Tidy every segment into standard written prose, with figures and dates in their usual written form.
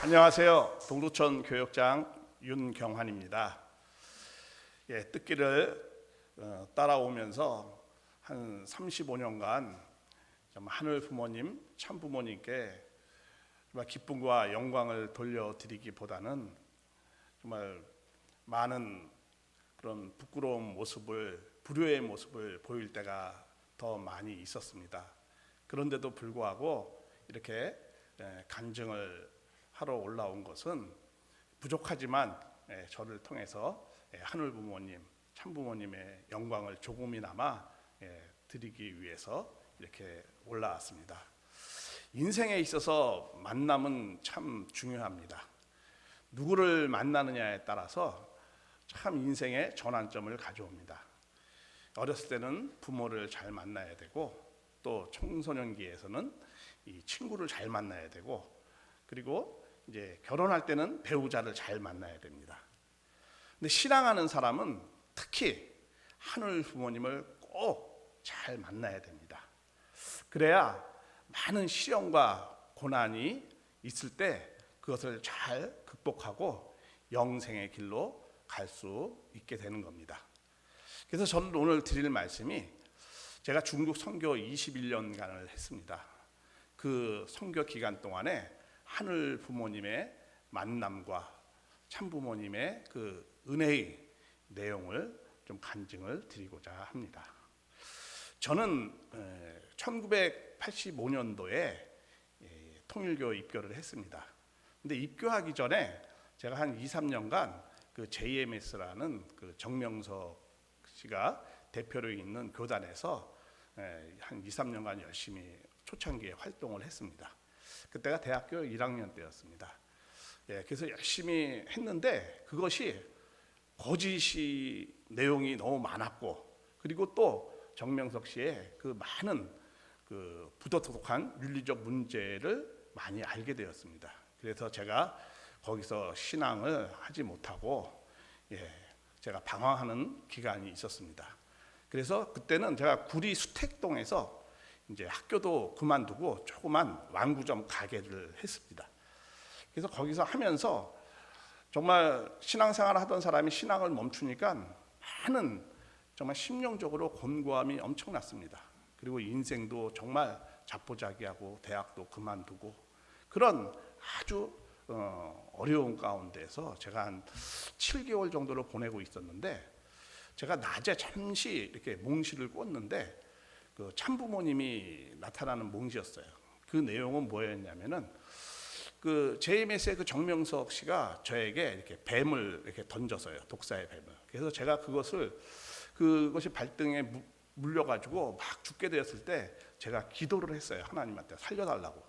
안녕하세요. 동두천 교육장 윤경환입니다. 뜻기를 따라오면서 한 35년간 하늘 부모님, 참 부모님께 정말 기쁨과 영광을 돌려드리기보다는 정말 많은 그런 부끄러운 모습을, 불효의 모습을 보일 때가 더 많이 있었습니다. 그런데도 불구하고 이렇게 간증을 하러 올라온 것은 부족하지만 저를 통해서 하늘 부모님, 참 부모님의 영광을 조금이나마 드리기 위해서 이렇게 올라왔습니다. 인생에 있어서 만남은 참 중요합니다. 누구를 만나느냐에 따라서 참 인생의 전환점을 가져옵니다. 어렸을 때는 부모를 잘 만나야 되고, 또 청소년기에서는 이 친구를 잘 만나야 되고, 그리고 이제 결혼할 때는 배우자를 잘 만나야 됩니다. 근데 신앙하는 사람은 특히 하늘 부모님을 꼭 잘 만나야 됩니다. 그래야 많은 시련과 고난이 있을 때 그것을 잘 극복하고 영생의 길로 갈 수 있게 되는 겁니다. 그래서 저는 오늘 드릴 말씀이, 제가 중국 선교 21년간을 했습니다. 그 선교 기간 동안에 하늘 부모님의 만남과 참 부모님의 그 은혜의 내용을 좀 간증을 드리고자 합니다. 저는 1985년도에 통일교 입교를 했습니다. 근데 입교하기 전에 제가 한 2, 3년간 그 JMS라는 그 정명석 씨가 대표로 있는 교단에서 한 2, 3년간 열심히 초창기에 활동을 했습니다. 그때가 대학교 1학년 때였습니다. 그래서 열심히 했는데 그것이 거짓이 내용이 너무 많았고, 그리고 또 정명석 씨의 그 많은 그 부도덕한 윤리적 문제를 많이 알게 되었습니다. 그래서 제가 거기서 신앙을 하지 못하고 제가 방황하는 기간이 있었습니다. 그래서 그때는 제가 구리 수택동에서 이제 학교도 그만두고 조그만 완구점 가게를 했습니다. 그래서 거기서 하면서 정말 신앙생활을 하던 사람이 신앙을 멈추니까 많은 정말 심령적으로 곤고함이 엄청났습니다. 그리고 인생도 정말 자포자기하고 대학도 그만두고 그런 아주 어려운 가운데서 제가 한 7개월 정도를 보내고 있었는데, 제가 낮에 잠시 이렇게 몽시를 꿨는데 그 참부모님이 나타나는 몽시였어요. 그 내용은 뭐였냐면은 그 JMS의 그 정명석 씨가 저에게 이렇게 뱀을 이렇게 던져서요, 독사의 뱀을. 그래서 제가 그것이 발등에 물려가지고 막 죽게 되었을 때 제가 기도를 했어요. 하나님한테 살려달라고.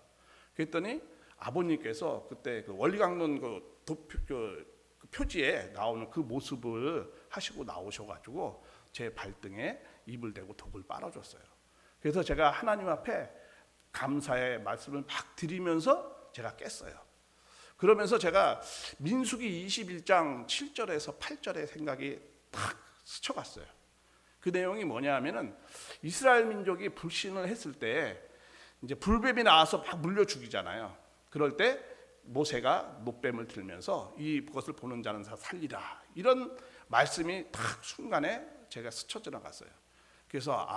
그랬더니 아버님께서 그때 그 원리강론 그 표지에 나오는 그 모습을 하시고 나오셔가지고 제 발등에 입을 대고 독을 빨아줬어요. 그래서 제가 하나님 앞에 감사의 말씀을 막 드리면서 제가 깼어요. 그러면서 제가 민수기 21장 7절에서 8절의 생각이 딱 스쳐갔어요. 그 내용이 뭐냐 하면은 이스라엘 민족이 불신을 했을 때 이제 불뱀이 나와서 막 물려 죽이잖아요. 그럴 때 모세가 노뱀을 들면서 이것을 보는 자는 다 살리라, 이런 말씀이 딱 순간에 제가 스쳐 지나갔어요. 그래서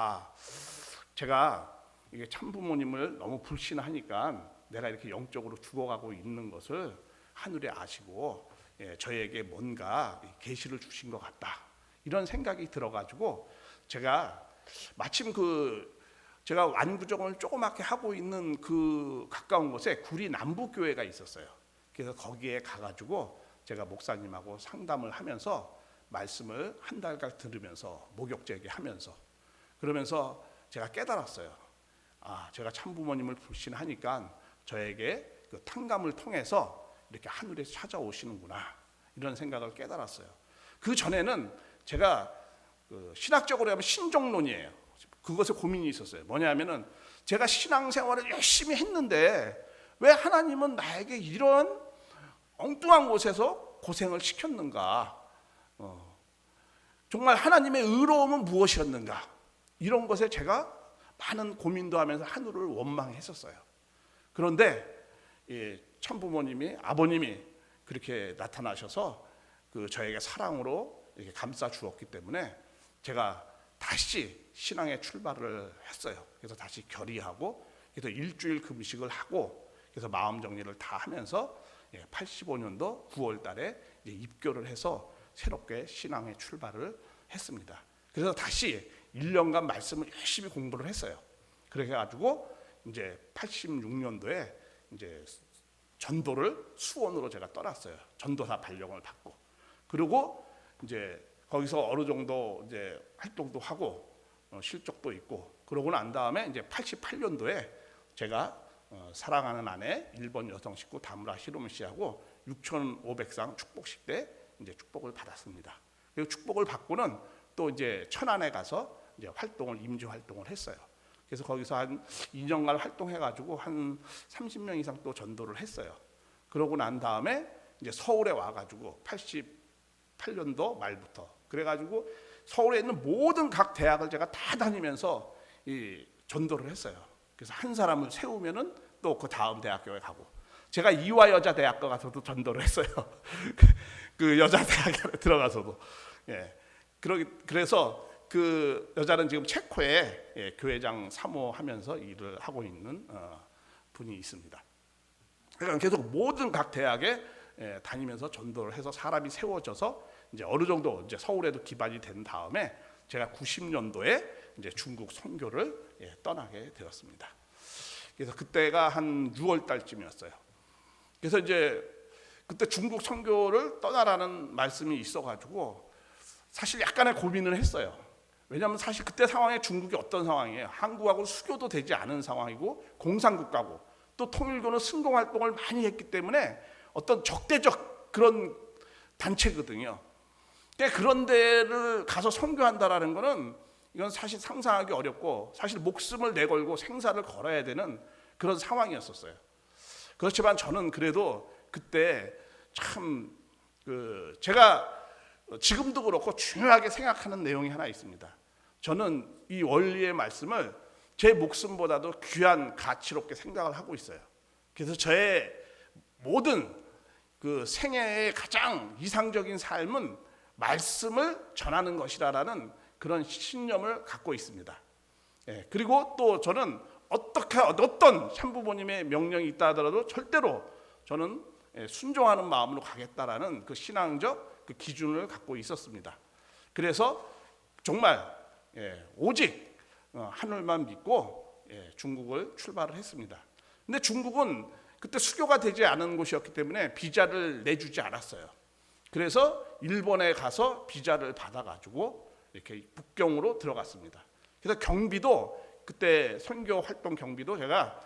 제가 이게 참부모님을 너무 불신하니까 내가 이렇게 영적으로 죽어가고 있는 것을 하늘에 아시고 저에게 뭔가 계시를 주신 것 같다, 이런 생각이 들어가지고 제가 마침 제가 완구정을 조그맣게 하고 있는 그 가까운 곳에 구리 남부교회가 있었어요. 그래서 거기에 가가지고 제가 목사님하고 상담을 하면서 말씀을 한 달간 들으면서 목욕제기 하면서, 그러면서 제가 깨달았어요. 제가 참부모님을 불신하니까 저에게 그 탕감을 통해서 이렇게 하늘에서 찾아오시는구나, 이런 생각을 깨달았어요. 그 전에는 제가 신학적으로 하면 신종론이에요. 그것에 고민이 있었어요. 뭐냐면은 제가 신앙생활을 열심히 했는데 왜 하나님은 나에게 이런 엉뚱한 곳에서 고생을 시켰는가? 정말 하나님의 의로움은 무엇이었는가? 이런 것에 제가 많은 고민도 하면서 하늘을 원망했었어요. 그런데 참부모님이 아버님이 그렇게 나타나셔서 저에게 사랑으로 이렇게 감싸 주었기 때문에 제가 다시 신앙의 출발을 했어요. 그래서 다시 결의하고 그래서 일주일 금식을 하고 그래서 마음 정리를 다 하면서 85년도 9월 달에 입교를 해서 새롭게 신앙의 출발을 했습니다. 그래서 다시 1년간 말씀을 열심히 공부를 했어요. 그래 가지고 이제 86년도에 이제 전도를 수원으로 제가 떠났어요. 전도사 발령을 받고. 그리고 이제 거기서 어느 정도 이제 활동도 하고 실적도 있고 그러고 난 다음에 이제 88년도에 제가 사랑하는 아내 일본 여성 식구 다무라 히로미 씨하고 6,500상 축복식 때 이제 축복을 받았습니다. 그리고 축복을 받고는 또 이제 천안에 가서 이제 임지 활동을 했어요. 그래서 거기서 한 2년간 활동해가지고 한 30명 이상 또 전도를 했어요. 그러고 난 다음에 이제 서울에 와가지고 88년도 말부터 그래가지고 서울에 있는 모든 각 대학을 제가 다 다니면서 이 전도를 했어요. 그래서 한 사람을 세우면은 또 그 다음 대학교에 가고 제가 이화 여자 대학교 가서도 전도를 했어요. 그 여자 대학에 들어가서도 그래서 그 여자는 지금 체코에 교회장 사모하면서 일을 하고 있는 분이 있습니다. 그러니까 계속 모든 각 대학에 다니면서 전도를 해서 사람이 세워져서 이제 어느 정도 이제 서울에도 기반이 된 다음에 제가 90년도에 이제 중국 선교를 떠나게 되었습니다. 그래서 그때가 한 6월 달쯤이었어요. 그래서 이제 그때 중국 선교를 떠나라는 말씀이 있어가지고 사실 약간의 고민을 했어요. 왜냐하면 사실 그때 상황에 중국이 어떤 상황이에요? 한국하고 수교도 되지 않은 상황이고 공산국가고 또 통일교는 승공활동을 많이 했기 때문에 어떤 적대적 그런 단체거든요. 그런 데를 가서 선교한다라는 거는 이건 사실 상상하기 어렵고 사실 목숨을 내걸고 생사를 걸어야 되는 그런 상황이었었어요. 그렇지만 저는 그래도 그때 참 제가 지금도 그렇고 중요하게 생각하는 내용이 하나 있습니다. 저는 이 원리의 말씀을 제 목숨보다도 귀한 가치롭게 생각을 하고 있어요. 그래서 저의 모든 그 생애의 가장 이상적인 삶은 말씀을 전하는 것이라는 그런 신념을 갖고 있습니다. 그리고 또 저는 어떤 참부모님의 명령이 있다 하더라도 절대로 저는 순종하는 마음으로 가겠다라는 그 신앙적 그 기준을 갖고 있었습니다. 그래서 정말 오직 하늘만 믿고 중국을 출발을 했습니다. 근데 중국은 그때 수교가 되지 않은 곳이었기 때문에 비자를 내주지 않았어요. 그래서 일본에 가서 비자를 받아가지고 이렇게 북경으로 들어갔습니다. 그래서 경비도 그때 선교 활동 경비도 제가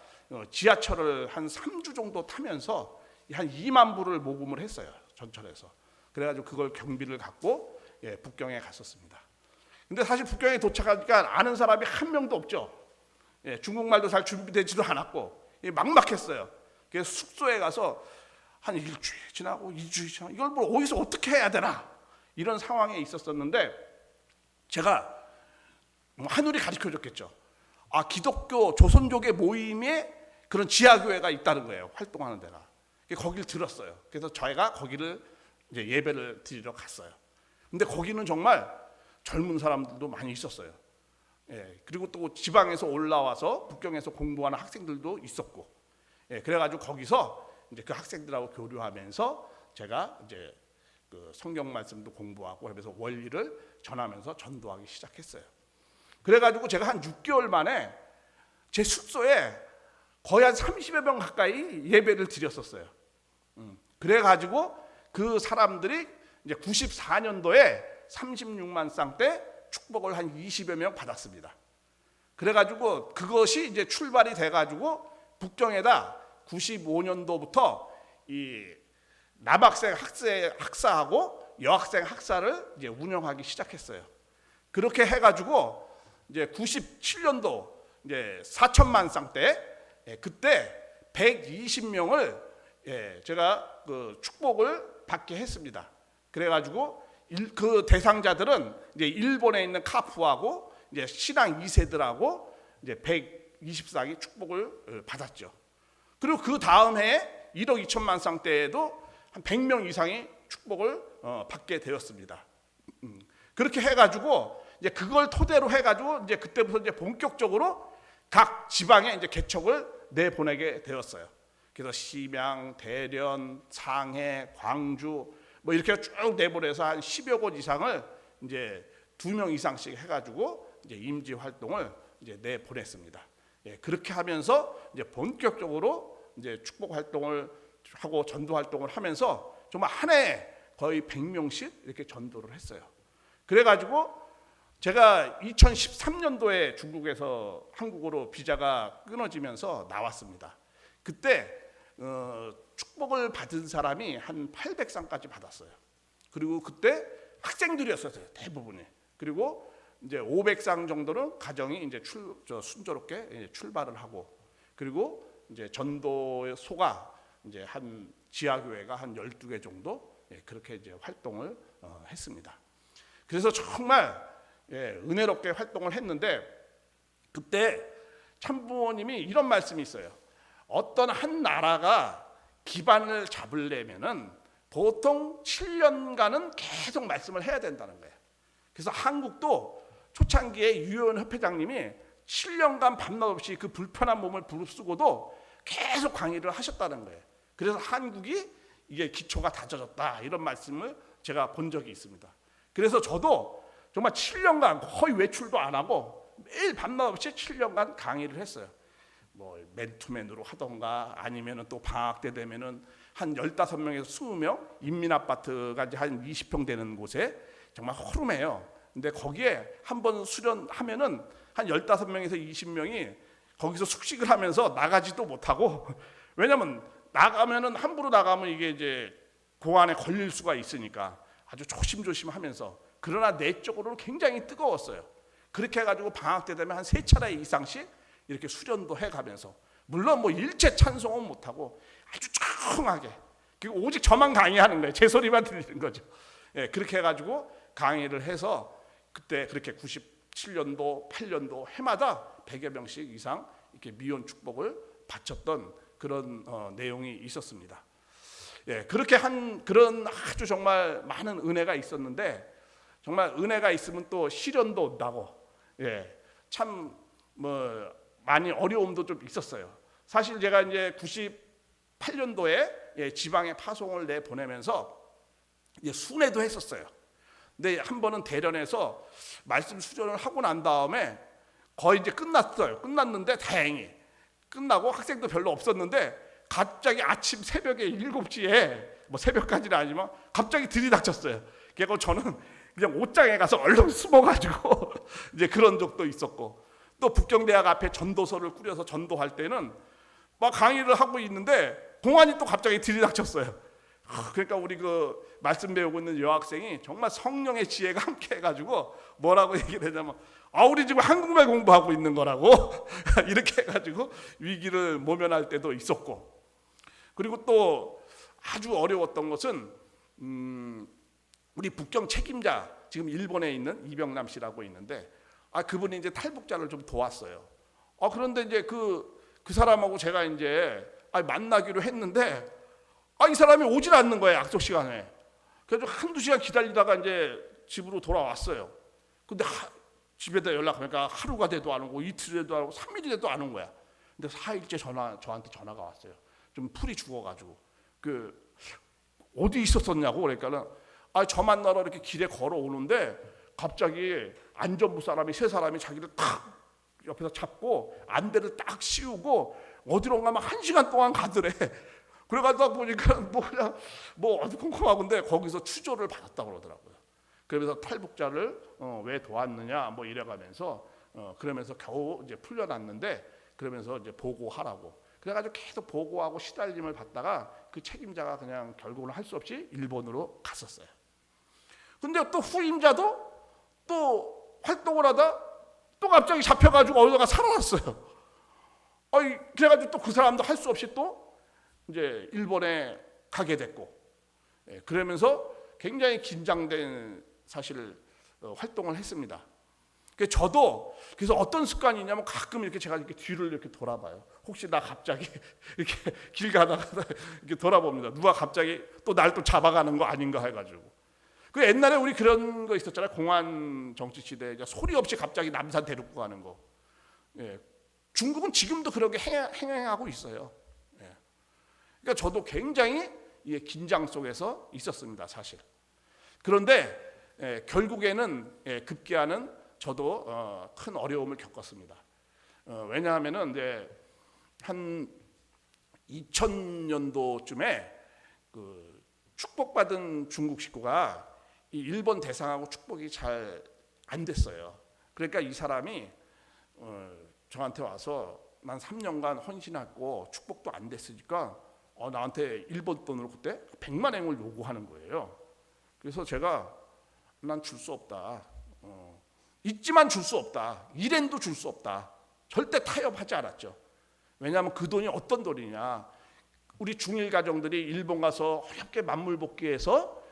지하철을 한 3주 정도 타면서 한 2만 불을 모금을 했어요. 전철에서. 그래가지고 그걸 경비를 갖고 북경에 갔었습니다. 근데 사실 북경에 도착하니까 아는 사람이 한 명도 없죠. 중국말도 잘 준비되지도 않았고 막막했어요. 그래서 숙소에 가서 한 일주일 지나고 2주일 지나고 이걸 뭐 어디서 어떻게 해야 되나 이런 상황에 있었었는데 제가 하늘이 가르쳐줬겠죠. 기독교 조선족의 모임에 그런 지하교회가 있다는 거예요. 활동하는 데가. 거기를 들었어요. 그래서 저희가 거기를 이제 예배를 드리러 갔어요. 근데 거기는 정말 젊은 사람들도 많이 있었어요. 그리고 또 지방에서 올라와서 북경에서 공부하는 학생들도 있었고, 그래가지고 거기서 이제 그 학생들하고 교류하면서 제가 이제 그 성경 말씀도 공부하고 하면서 원리를 전하면서 전도하기 시작했어요. 그래가지고 제가 한 6개월 만에 제 숙소에 거의 한 30여 명 가까이 예배를 드렸었어요. 그래가지고 그 사람들이 이제 94년도에 36만 쌍 때 축복을 한 20여 명 받았습니다. 그래가지고 그것이 이제 출발이 돼가지고 북경에다 95년도부터 이 남학생 학사하고 여학생 학사를 이제 운영하기 시작했어요. 그렇게 해가지고 이제 97년도 이제 4천만 쌍 때 그때 120명을 제가 그 축복을 받게 했습니다. 그래가지고 그 대상자들은 이제 일본에 있는 카푸하고 이제 신앙 2세들하고 이제 120쌍이 축복을 받았죠. 그리고 그 다음 해에 1억 2천만 쌍 때에도 한 100명 이상이 축복을 받게 되었습니다. 그렇게 해가지고 이제 그걸 토대로 해가지고 이제 그때부터 이제 본격적으로 각 지방에 이제 개척을 내보내게 되었어요. 그래서 심양, 대련, 상해, 광주 뭐 이렇게 쭉 내보내서 한 10여 곳 이상을 이제 2명 이상씩 해가지고 이제 임지 활동을 이제 내보냈습니다. 예, 그렇게 하면서 이제 본격적으로 이제 축복 활동을 하고 전도 활동을 하면서 정말 한 해에 거의 100명씩 이렇게 전도를 했어요. 그래가지고 제가 2013년도에 중국에서 한국으로 비자가 끊어지면서 나왔습니다. 그때 축복을 받은 사람이 한 800쌍까지 받았어요. 그리고 그때 학생들이었어요, 대부분이. 그리고 이제 500쌍 정도는 가정이 이제 순조롭게 이제 출발을 하고, 그리고 이제 전도소가 이제 한 지하교회가 한 12개 정도 그렇게 이제 활동을 했습니다. 그래서 정말 은혜롭게 활동을 했는데, 그때 참부모님이 이런 말씀이 있어요. 어떤 한 나라가 기반을 잡으려면은 보통 7년간은 계속 말씀을 해야 된다는 거예요. 그래서 한국도 초창기에 유효원 협회장님이 7년간 밤낮 없이 그 불편한 몸을 부릅쓰고도 계속 강의를 하셨다는 거예요. 그래서 한국이 이게 기초가 다져졌다, 이런 말씀을 제가 본 적이 있습니다. 그래서 저도 정말 7년간 거의 외출도 안 하고 매일 밤낮 없이 7년간 강의를 했어요. 뭐 맨투맨으로 하던가 아니면은 또 방학 때 되면은 한 15명에서 20명 인민 아파트가 이제 한 20평 되는 곳에 정말 허름해요. 근데 거기에 한 번 수련하면은 한 15명에서 20명이 거기서 숙식을 하면서 나가지도 못하고, 왜냐면 나가면은 함부로 나가면 이게 이제 공안에 걸릴 수가 있으니까 아주 조심조심 하면서, 그러나 내적으로는 굉장히 뜨거웠어요. 그렇게 해가지고 방학 때 되면 한 3차례 이상씩 이렇게 수련도 해가면서, 물론 뭐 일체 찬송은 못하고 아주 조용하게, 그리고 오직 저만 강의하는 거예요. 제 소리만 들리는 거죠. 예, 그렇게 해가지고 강의를 해서 그때 그렇게 97년도, 8년도 해마다 100여 명씩 이상 이렇게 미혼 축복을 바쳤던 그런 내용이 있었습니다. 예, 그렇게 한 그런 아주 정말 많은 은혜가 있었는데, 정말 은혜가 있으면 또 시련도 온다고, 예, 참 뭐 많이 어려움도 좀 있었어요. 사실 제가 이제 98년도에 지방에 파송을 내 보내면서 이제 순회도 했었어요. 근데 한 번은 대련에서 말씀 수련을 하고 난 다음에 거의 이제 끝났어요. 끝났는데 다행히 끝나고 학생도 별로 없었는데 갑자기 아침 새벽에 7시에, 뭐 새벽까지는 아니지만 갑자기 들이닥쳤어요. 그래서 저는 그냥 옷장에 가서 얼른 숨어가지고 이제 그런 적도 있었고, 또 북경대학 앞에 전도서를 꾸려서 전도할 때는 막 강의를 하고 있는데 공안이 또 갑자기 들이닥쳤어요. 그러니까 우리 그 말씀 배우고 있는 여학생이 정말 성령의 지혜가 함께 해가지고 뭐라고 얘기를 하냐면, 우리 지금 한국말 공부하고 있는 거라고 이렇게 해가지고 위기를 모면할 때도 있었고, 그리고 또 아주 어려웠던 것은 우리 북경 책임자, 지금 일본에 있는 이병남 씨라고 있는데, 그분이 이제 탈북자를 좀 도왔어요. 그런데 이제 그 사람하고 제가 이제 만나기로 했는데 이 사람이 오질 않는 거예요, 약속 시간에. 그래서 한두 시간 기다리다가 이제 집으로 돌아왔어요. 근데 집에다 연락하니까 하루가 돼도 안 오고 이틀 돼도 안 오고 3일이 돼도 안 온 거야. 근데 4일째 저한테 전화가 왔어요. 좀 풀이 죽어가지고 어디 있었었냐고. 그러니까는 저 만나러 이렇게 길에 걸어오는데 갑자기 안전부 사람이 3사람이 자기를 탁 옆에서 잡고 안대를 딱 씌우고 어디론가 막 1시간 동안 가더래. 그래가지고 보니까 뭐 어두컴컴하건데 거기서 추조를 받았다고 그러더라고요. 그러면서 탈북자를 왜 도왔느냐 뭐 이래가면서 그러면서 겨우 이제 풀려났는데, 그러면서 이제 보고하라고. 그래가지고 계속 보고하고 시달림을 받다가 그 책임자가 그냥 결국은 할 수 없이 일본으로 갔었어요. 근데 또 후임자도 또 활동을 하다 또 갑자기 잡혀가지고 어디다가 살아났어요. 그래가지고 또 그 사람도 할 수 없이 또 이제 일본에 가게 됐고, 그러면서 굉장히 긴장된 사실 활동을 했습니다. 저도 그래서 어떤 습관이 있냐면 가끔 이렇게 제가 이렇게 뒤를 이렇게 돌아봐요. 혹시 나 갑자기 이렇게 길 가다가 이렇게 돌아봅니다. 누가 갑자기 또 날 또 잡아가는 거 아닌가 해가지고. 그 옛날에 우리 그런 거 있었잖아요. 공안 정치 시대에 소리 없이 갑자기 남산 데리고 가는 거. 예. 중국은 지금도 그런 게 행하고 있어요. 예. 그러니까 저도 굉장히 긴장 속에서 있었습니다, 사실. 그런데 결국에는 급기야는 저도 큰 어려움을 겪었습니다. 왜냐하면은 이제 한 2000년도쯤에 그 축복받은 중국 식구가 이 일본 대상하고 축복이 잘 안 됐어요. 그러니까 이 사람이 저한테 와서 난 3년간 헌신했고 축복도 안 됐으니까 나한테 일본 돈으로 그때 100만 앵을 요구하는 거예요. 그래서 제가 난 줄 수 없다. 있지만 줄 수 없다. 1엔도 줄 수 없다. 절대 타협하지 않았죠. 왜냐하면 그 돈이 어떤 돈이냐. 우리 중일 가정들이 일본 가서 어렵게 만물복귀해서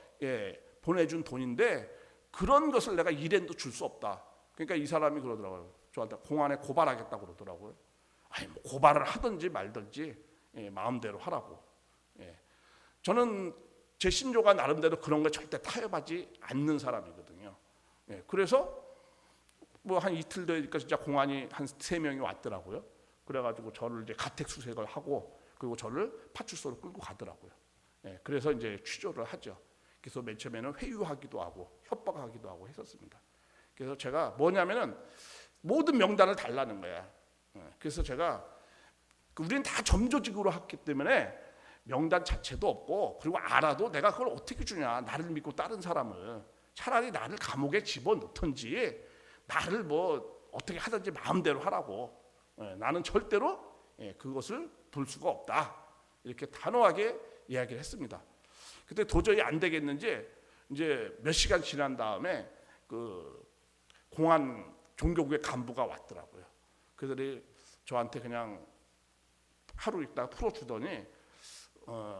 보내준 돈인데 그런 것을 내가 1엔도 줄 수 없다. 그러니까 이 사람이 그러더라고요. 저한테 공안에 고발하겠다고 그러더라고요. 아니 뭐 고발을 하든지 말든지 마음대로 하라고. 저는 제 신조가 나름대로 그런 거 절대 타협하지 않는 사람이거든요. 그래서 뭐 한 이틀 되니까 진짜 공안이 한 3명이 왔더라고요. 그래가지고 저를 이제 가택 수색을 하고 그리고 저를 파출소로 끌고 가더라고요. 그래서 이제 취조를 하죠. 그래서 맨 처음에는 회유하기도 하고 협박하기도 하고 했었습니다. 그래서 제가 뭐냐면은 모든 명단을 달라는 거야. 그래서 제가 우리는 다 점조직으로 했기 때문에 명단 자체도 없고 그리고 알아도 내가 그걸 어떻게 주냐. 나를 믿고 다른 사람을 차라리 나를 감옥에 집어넣든지 나를 뭐 어떻게 하든지 마음대로 하라고. 나는 절대로 그것을 둘 수가 없다. 이렇게 단호하게 이야기를 했습니다. 그때 도저히 안 되겠는지 이제 몇 시간 지난 다음에 그 공안 종교국의 간부가 왔더라고요. 그들이 저한테 그냥 하루 있다가 풀어주더니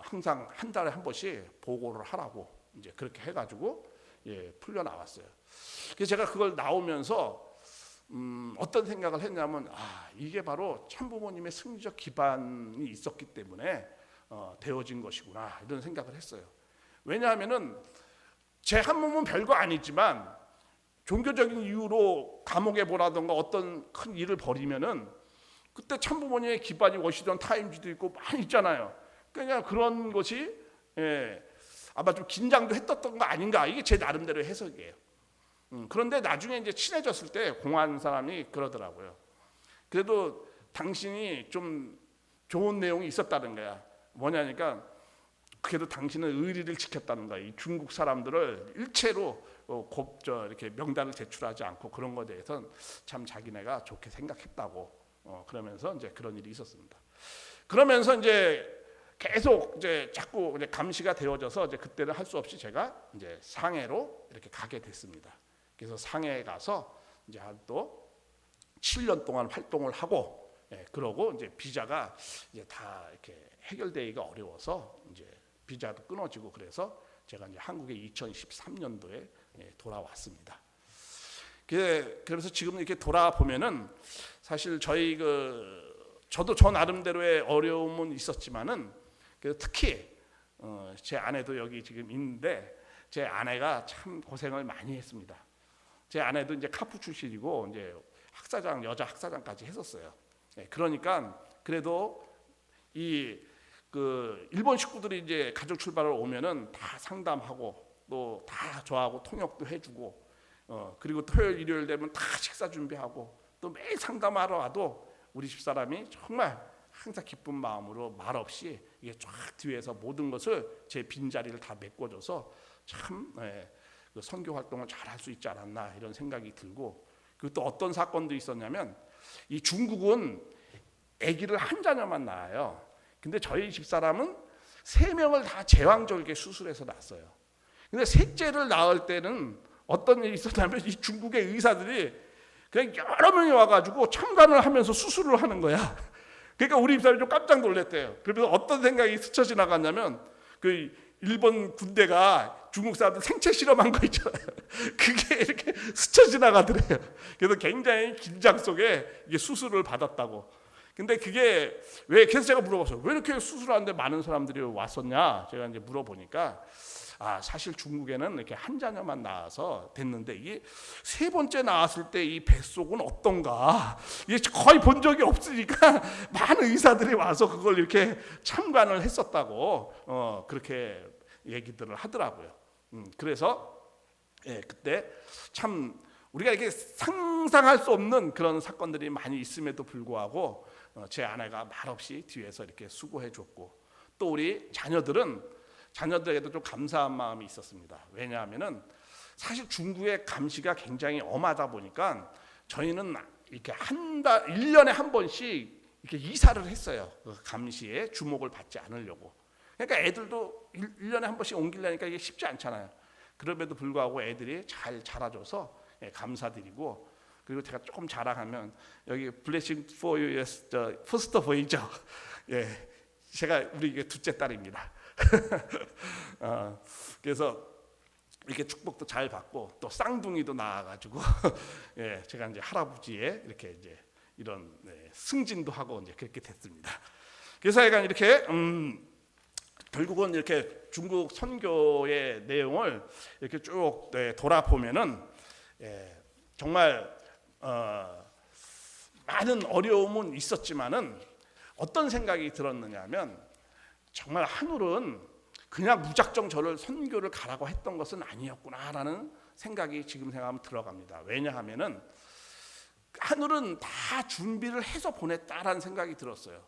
항상 한 달에 한 번씩 보고를 하라고 이제 그렇게 해가지고 풀려 나왔어요. 그래서 제가 그걸 나오면서 어떤 생각을 했냐면 이게 바로 참부모님의 승리적 기반이 있었기 때문에 되어진 것이구나 이런 생각을 했어요. 왜냐하면은 제 한 몸은 별거 아니지만 종교적인 이유로 감옥에 보라던가 어떤 큰 일을 벌이면은 그때 참부모님의 기반이 워시던 타임즈도 있고 많이 있잖아요. 그러니까 그런 것이 아마 좀 긴장도 했었던 거 아닌가 이게 제 나름대로의 해석이에요. 그런데 나중에 이제 친해졌을 때 공안 사람이 그러더라고요. 그래도 당신이 좀 좋은 내용이 있었다는 거야. 뭐냐니까 그래도 당신은 의리를 지켰다는 거야. 이 중국 사람들을 일체로 이렇게 명단을 제출하지 않고 그런 것에 대해서는 참 자기네가 좋게 생각했다고. 그러면서 이제 그런 일이 있었습니다. 그러면서 이제 계속 이제 자꾸 이제 감시가 되어져서 이제 그때는 할 수 없이 제가 이제 상해로 이렇게 가게 됐습니다. 그래서 상해에 가서 이제 한 또 7년 동안 활동을 하고 그러고 이제 비자가 이제 다 이렇게 해결되기가 어려워서 이제 비자도 끊어지고 그래서 제가 이제 한국에 2013년도에 돌아왔습니다. 그래서 지금 이렇게 돌아보면은 사실 저도 저 나름대로의 어려움은 있었지만은 특히 제 아내도 여기 지금 있는데 제 아내가 참 고생을 많이 했습니다. 제 아내도 이제 카프 출신이고 이제 학사장 여자 학사장까지 했었어요. 그러니까 그래도 그 일본 식구들이 이제 가족 출발을 오면은 다 상담하고 또 다 저하고 통역도 해주고 그리고 토요일 일요일 되면 다 식사 준비하고 또 매일 상담하러 와도 우리 집사람이 정말 항상 기쁜 마음으로 말없이 이게 쫙 뒤에서 모든 것을 제 빈자리를 다 메꿔줘서 참 그 선교 활동을 잘 할 수 있지 않았나 이런 생각이 들고 그리고 또 어떤 사건도 있었냐면 이 중국은 아기를 한 자녀만 낳아요. 근데 저희 집사람은 3명을 다 제왕절개 수술해서 낳았어요. 근데 셋째를 낳을 때는 어떤 일이 있었냐면 이 중국의 의사들이 그냥 여러 명이 와가지고 참관을 하면서 수술을 하는 거야. 그러니까 우리 집사람이 좀 깜짝 놀랐대요. 그래서 어떤 생각이 스쳐 지나갔냐면 그 일본 군대가 중국 사람들 생체 실험한 거 있잖아요. 그게 이렇게 스쳐 지나가더래요. 그래서 굉장히 긴장 속에 이게 수술을 받았다고. 근데 그게 왜, 그래서 제가 물어봤어요. 왜 이렇게 수술하는데 많은 사람들이 왔었냐? 제가 이제 물어보니까 사실 중국에는 이렇게 한 자녀만 낳아서 됐는데 이게 세 번째 낳았을 때 이 뱃속은 어떤가 이게 거의 본 적이 없으니까 많은 의사들이 와서 그걸 이렇게 참관을 했었다고 그렇게 얘기들을 하더라고요. 그래서 그때 참 우리가 이게 상상할 수 없는 그런 사건들이 많이 있음에도 불구하고 제 아내가 말없이 뒤에서 이렇게 수고해 줬고, 또 우리 자녀들에게도 좀 감사한 마음이 있었습니다. 왜냐하면은 사실 중국의 감시가 굉장히 엄하다 보니까 저희는 이렇게 1년에 한 번씩 이렇게 이사를 했어요. 그 감시에 주목을 받지 않으려고. 그러니까 애들도 1년에 한 번씩 옮기려니까 이게 쉽지 않잖아요. 그럼에도 불구하고 애들이 잘 자라줘서 감사드리고, 그리고 제가 조금 자랑하면 여기 Blessing for you as the first boy죠. 제가 우리 이게 둘째 딸입니다. 그래서 이렇게 축복도 잘 받고 또 쌍둥이도 낳아가지고 제가 이제 할아버지의 이렇게 이제 이런 승진도 하고 이제 그렇게 됐습니다. 그래서 약간 이렇게 결국은 이렇게 중국 선교의 내용을 이렇게 쭉 돌아보면은 정말 많은 어려움은 있었지만은 어떤 생각이 들었느냐면, 정말 하늘은 그냥 무작정 저를 선교를 가라고 했던 것은 아니었구나라는 생각이 지금 생각하면 들어갑니다. 왜냐하면은 하늘은 다 준비를 해서 보냈다라는 생각이 들었어요.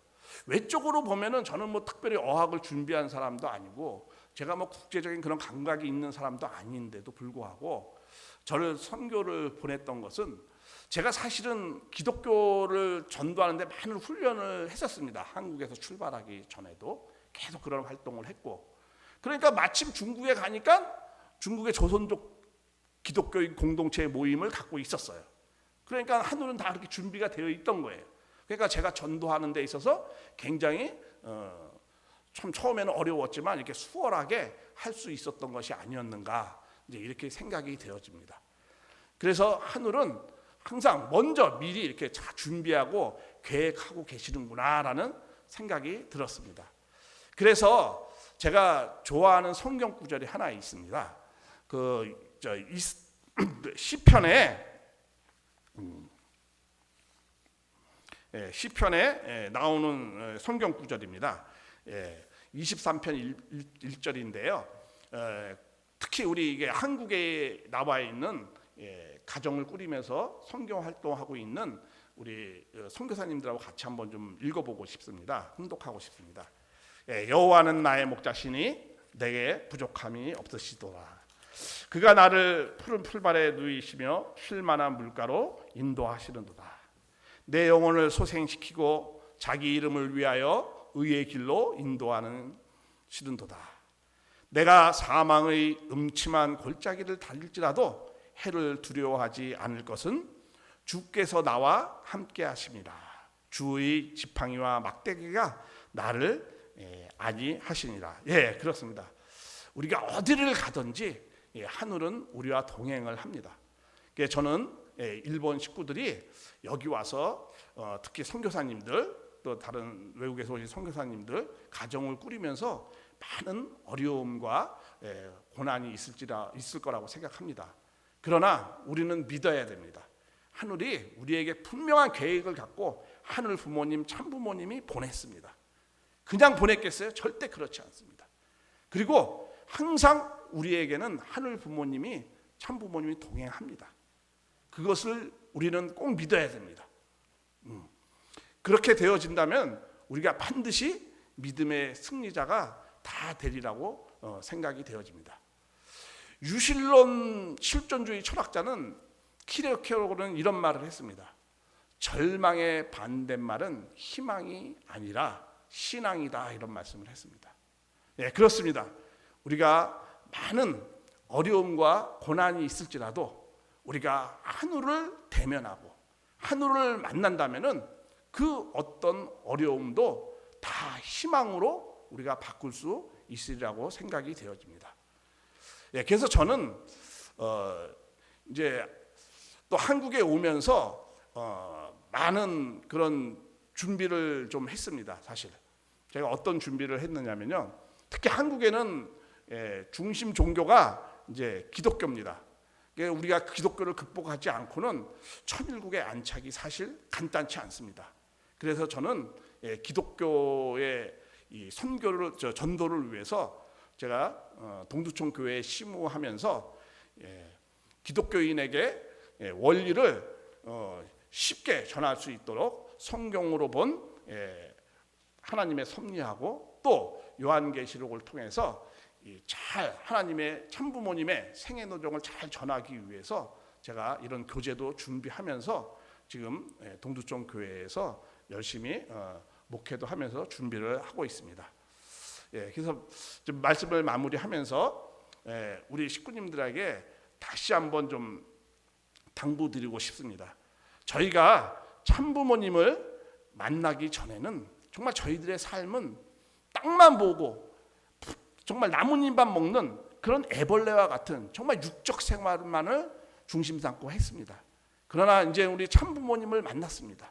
외적으로 보면은 저는 뭐 특별히 어학을 준비한 사람도 아니고 제가 뭐 국제적인 그런 감각이 있는 사람도 아닌데도 불구하고 저를 선교를 보냈던 것은, 제가 사실은 기독교를 전도하는데 많은 훈련을 했었습니다. 한국에서 출발하기 전에도 계속 그런 활동을 했고, 그러니까 마침 중국에 가니까 중국의 조선족 기독교인 공동체 모임을 갖고 있었어요. 그러니까 하늘은 다 그렇게 준비가 되어 있던 거예요. 그러니까 제가 전도하는 데 있어서 굉장히 참 처음에는 어려웠지만 이렇게 수월하게 할 수 있었던 것이 아니었는가, 이제 이렇게 생각이 되어집니다. 그래서 하늘은 항상 먼저 미리 이렇게 잘 준비하고 계획하고 계시는구나라는 생각이 들었습니다. 그래서 제가 좋아하는 성경 구절이 하나 있습니다. 시편에 나오는 성경 구절입니다. 23편 1절인데요. 특히 우리 이게 한국에 나와 있는 가정을 꾸리면서 성경 활동하고 있는 우리 선교사님들하고 같이 한번 좀 읽어보고 싶습니다. 훈독하고 싶습니다. 여호와는 나의 목자시니 내게 부족함이 없으시도다. 그가 나를 푸른 풀밭에 누이시며 쉴 만한 물가로 인도하시는도다. 내 영혼을 소생시키고 자기 이름을 위하여 의의 길로 인도하는 시는도다. 내가 사망의 음침한 골짜기를 달릴지라도 해를 두려워하지 않을 것은 주께서 나와 함께 하심이라. 주의 지팡이와 막대기가 나를 안위하시니라. 그렇습니다. 우리가 어디를 가든지 하늘은 우리와 동행을 합니다. 저는 일본 식구들이 여기 와서 특히 선교사님들, 또 다른 외국에서 오신 선교사님들 가정을 꾸리면서 많은 어려움과 고난이 있을 거라고 생각합니다. 그러나 우리는 믿어야 됩니다. 하늘이 우리에게 분명한 계획을 갖고 하늘 부모님, 참 부모님이 보냈습니다. 그냥 보냈겠어요? 절대 그렇지 않습니다. 그리고 항상 우리에게는 하늘 부모님이, 참 부모님이 동행합니다. 그것을 우리는 꼭 믿어야 됩니다. 그렇게 되어진다면 우리가 반드시 믿음의 승리자가 다 되리라고 생각이 되어집니다. 유실론 실존주의 철학자는 키르케고르는 이런 말을 했습니다. 절망의 반대말은 희망이 아니라 신앙이다, 이런 말씀을 했습니다. 그렇습니다. 우리가 많은 어려움과 고난이 있을지라도 우리가 하늘을 대면하고 하늘을 만난다면은 그 어떤 어려움도 다 희망으로 우리가 바꿀 수 있으리라고 생각이 되어집니다. 예, 그래서 저는 이제 또 한국에 오면서 많은 그런 준비를 좀 했습니다. 사실 제가 어떤 준비를 했느냐면요, 특히 한국에는 중심 종교가 이제 기독교입니다. 우리가 기독교를 극복하지 않고는 천일국에 안착이 사실 간단치 않습니다. 그래서 저는 기독교의 이 선교를 전도를 위해서 제가 동두천 교회에 심우하면서 기독교인에게 원리를 쉽게 전할 수 있도록 성경으로 본 하나님의 섭리하고 또 요한계시록을 통해서 잘 하나님의 참부모님의 생애노정을 잘 전하기 위해서 제가 이런 교재도 준비하면서 지금 동두천 교회에서 열심히 목회도 하면서 준비를 하고 있습니다. 그래서 좀 말씀을 마무리하면서 우리 식구님들에게 다시 한번 좀 당부드리고 싶습니다. 저희가 참부모님을 만나기 전에는 정말 저희들의 삶은 땅만 보고 정말 나뭇잎만 먹는 그런 애벌레와 같은 정말 육적 생활만을 중심 삼고 했습니다. 그러나 이제 우리 참부모님을 만났습니다.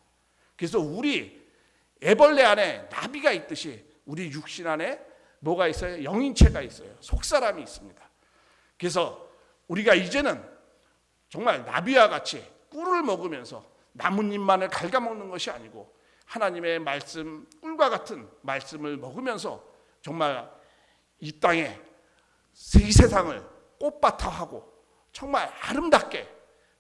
그래서 우리 애벌레 안에 나비가 있듯이 우리 육신 안에 뭐가 있어요? 영인체가 있어요. 속사람이 있습니다. 그래서 우리가 이제는 정말 나비와 같이 꿀을 먹으면서 나뭇잎만을 갉아먹는 것이 아니고 하나님의 말씀, 꿀과 같은 말씀을 먹으면서 정말 이 땅에 이 세상을 꽃밭화하고 정말 아름답게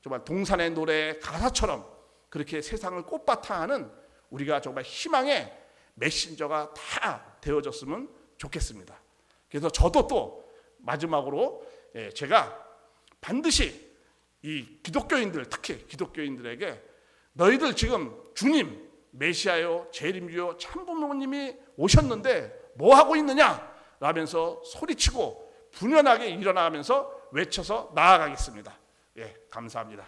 정말 동산의 노래 가사처럼 그렇게 세상을 꽃밭화하는 우리가 정말 희망의 메신저가 다 되어졌으면 좋겠습니다. 그래서 저도 또 마지막으로 제가 반드시 이 기독교인들, 특히 기독교인들에게 너희들 지금 주님 메시아요 재림주요 참부모님이 오셨는데 뭐 하고 있느냐 라면서 소리치고 분연하게 일어나면서 외쳐서 나아가겠습니다. 감사합니다.